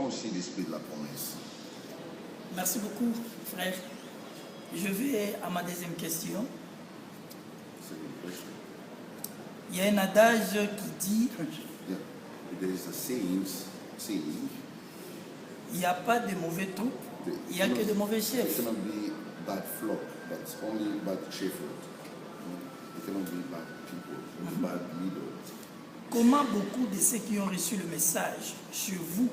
avons aussi l'esprit de la promesse. Merci beaucoup, frère. Je vais à ma deuxième question. C'est une question. Il y a un adage qui dit Yeah. There is a saying, il n'y a pas de mauvais troupes, il n'y a que de mauvais there chefs. cannot be bad flock, but only bad shepherd. There cannot be bad people, bad leaders. Comment beaucoup de ceux qui ont reçu le message sur vous,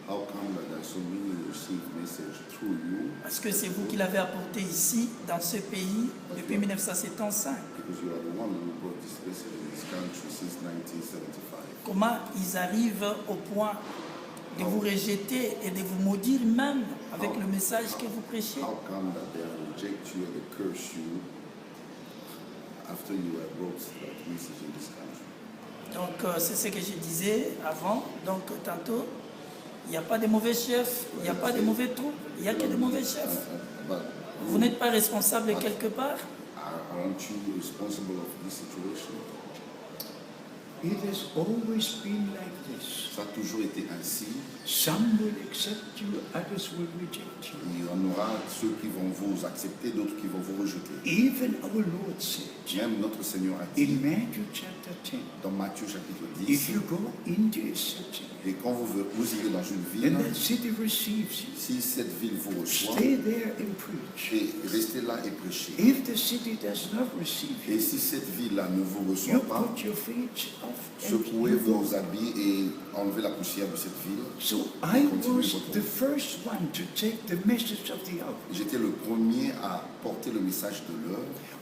How come that there are so many who receive message through you? parce que c'est vous qui l'avez apporté ici, dans ce pays, depuis 1975, Because you are the one who brought this message in this country since 1975. comment ils arrivent au point de vous rejeter et de vous maudire même avec le message que vous prêchez? How come that they reject you and they curse you after you have brought that message in this country? Donc, c'est ce que je disais avant. Donc, tantôt, il n'y a pas de mauvais chefs, il n'y a pas de mauvais troupes, il n'y a que de mauvais chefs. But Vous n'êtes pas responsable quelque part? aren't you responsible of this situation? It has always been like this. Ça a toujours été ainsi. Some will accept you, others will reject you. Il y en aura ceux qui vont vous accepter, d'autres qui vont vous rejeter. Even our Lord said Même notre Seigneur a dit in Matthew chapter 10, dans Matthieu chapitre if 10, you go into a city et quand vous irez dans une ville, and that city receives you, si cette ville vous reçoit, stay there and preach. et restez là et prêchez. If the city does not receive Et you, si cette ville-là ne vous you reçoit pas, put your feet off and secouez you go. vos habits et enlevez la poussière de cette ville. So I was the first one to take the message of the hour. J'étais le premier à porter le message de l'heure.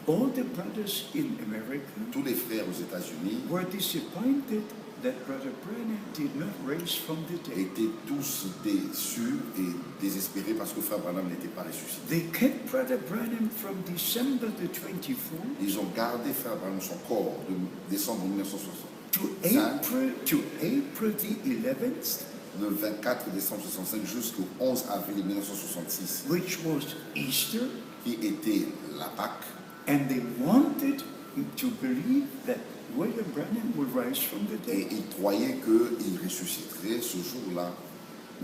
All the brothers in America Tous les frères aux États-Unis were disappointed that Brother Branham did not raise from the dead. étaient tous déçus et désespérés parce que frère Branham n'était pas ressuscité. They kept Brother Branham from December the 24th Ils ont gardé frère Branham son corps de décembre 1960. to April the 11th, Le 24 décembre 65 jusqu'au 11 avril 1966, which was Easter, qui était la Pâque. and they wanted to believe that William Branham would rise from the Et dead. ils croyaient qu'il ressusciterait ce jour-là.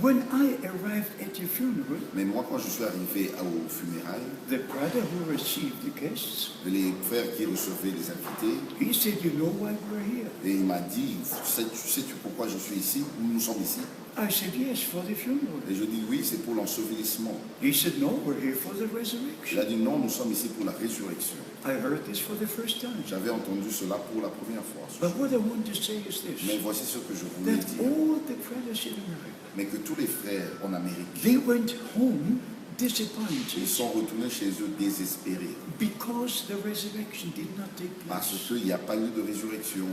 When I arrived at the funeral, Mais moi, quand je suis arrivé aux funérailles, the brother who received the guests, les frères qui recevaient les invités, he said, "You know why we're here?" et il m'a dit, sais-tu pourquoi je suis ici? Nous sommes ici. I said, "Yes, for the funeral." Et je dis oui, c'est pour l'ensevelissement. He said, "No, we're here for the Il resurrection." a dit non, nous sommes ici pour la résurrection. I heard this for the first time. J'avais entendu cela pour la première fois. But what I want to say is Mais this, voici ce que je voulais that dire. all the brothers in America, Mais que tous les frères en Amérique, they went home ils disappointed sont retournés chez eux désespérés. because the resurrection did not take Parce place. qu'il n'y a pas eu de résurrection.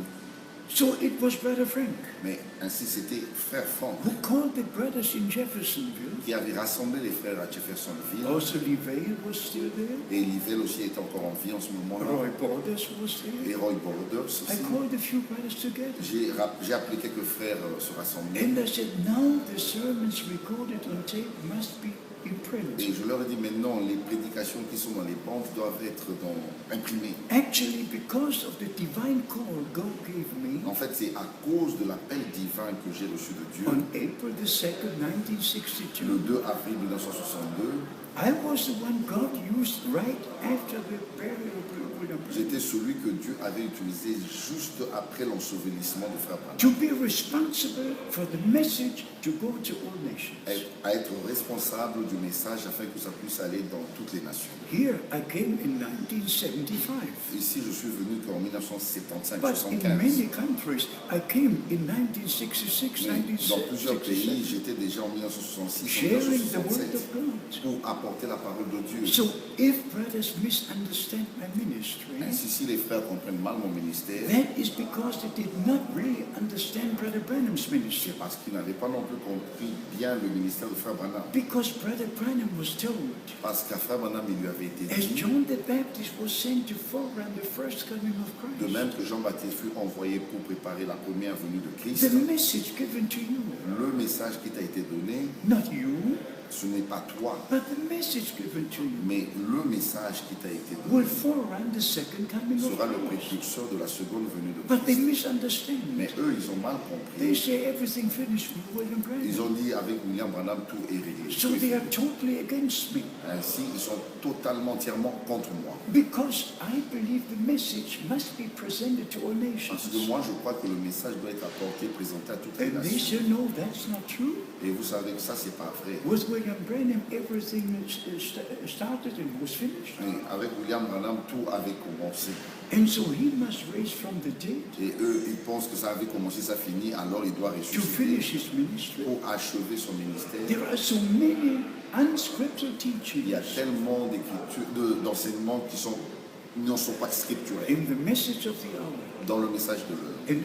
So it was Brother Frank Mais ainsi, c'était frère Franck who called the brothers in Jeffersonville. qui avait rassemblé les frères à Jeffersonville. Also, Lee Vale was still there. Et Livelle aussi était encore en vie en ce moment-là. Roy Borders was there. Et Roy Borders aussi. I called a few brothers together. J'ai appelé quelques frères se rassembler. And I said, now the sermons recorded on tape must be in print. Et je leur ai dit maintenant, les prédications qui sont dans les bandes doivent être imprimées. Actually, because of the divine call God gave me En fait, c'est à cause de l'appel divin que j'ai reçu de Dieu. on April the 2nd, 1962, Le 2 avril 1962, I was the one God used right after the burial of William Branham j'étais celui que Dieu avait utilisé juste après l'ensevelissement de frère Branham. to be responsible for the message to go to all nations. À être responsable du message afin que ça puisse aller dans toutes les nations. Here I came in 1975. Ici, je suis venu qu'en But in 1975-75. many countries, I came in 1966, Mais dans plusieurs pays, 1967, j'étais déjà en 1966, sharing the word 1967 of God. pour apporter la parole de Dieu. So if brothers misunderstand my ministry, Ainsi, si les frères comprennent mal mon ministère, that is because they did not really understand Brother Branham's ministry. c'est parce qu'ils n'avaient pas non plus compris bien le ministère de frère Branham. Because Brother Branham was told, Parce qu'à frère Branham, il lui avait été as dit, John the Baptist was sent to forerun the first coming of de Christ, même que Jean-Baptiste fut envoyé pour préparer la première venue de Christ, the message given to you, le message qui t'a été donné, not you, Ce n'est pas toi, but the message given to you mais le message qui t'a été donné will forerun the second coming of sera le Christ. précurseur de la seconde venue de But they Christ. misunderstand. Mais eux, ils ont mal They compris. say everything finished with William Ils Branham. ont dit avec William Branham, tout est réglé. So they are totally against me Ainsi, ils sont totalement, entièrement contre moi. because I believe the message must be presented to all Parce que nations. moi, je crois que le message doit être apporté, présenté à toutes les And they nations. say, no, that's not true. Et vous savez que ça, c'est pas vrai. With William Branham, everything started and was finished. Et avec William Branham, tout avait commencé. And so he must raise from the dead Et eux, ils pensent que ça avait commencé, ça finit, alors il doit to ressusciter finish his ministry. pour achever son ministère. There are so many unscriptural Il y a teachings tellement d'enseignements qui ne sont pas scripturels in the message of the hour. dans le message de l'heure. And